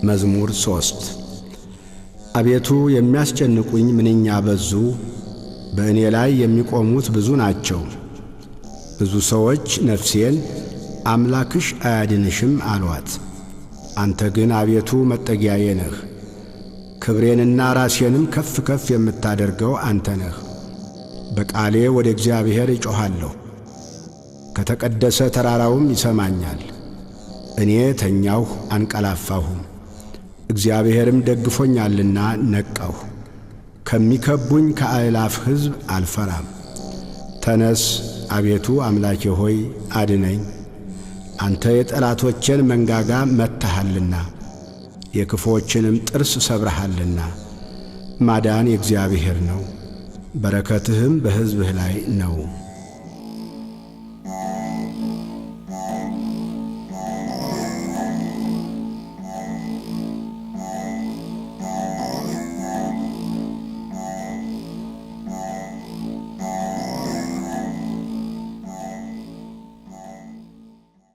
መዝሙር 3 አቤቱ የሚያስጨንቁኝ ምንኛ በዙ፣ በእኔ ላይ የሚቆሙት ብዙ ናቸው። ብዙ ሰዎች ነፍሴን አምላክሽ አያድንሽም አሏት። አንተ ግን አቤቱ መጠጊያዬ ነህ፣ ክብሬንና ራሴንም ከፍ ከፍ የምታደርገው አንተ ነህ። በቃሌ ወደ እግዚአብሔር እጮኻለሁ፣ ከተቀደሰ ተራራውም ይሰማኛል። እኔ ተኛሁ አንቀላፋሁም፣ እግዚአብሔርም ደግፎኛልና ነቃሁ። ከሚከቡኝ ከአእላፍ ሕዝብ አልፈራም። ተነስ አቤቱ አምላኬ ሆይ አድነኝ። አንተ የጠላቶቼን መንጋጋ መትሃልና የክፉዎችንም ጥርስ ሰብረሃልና። ማዳን የእግዚአብሔር ነው፣ በረከትህም በሕዝብህ ላይ ነው።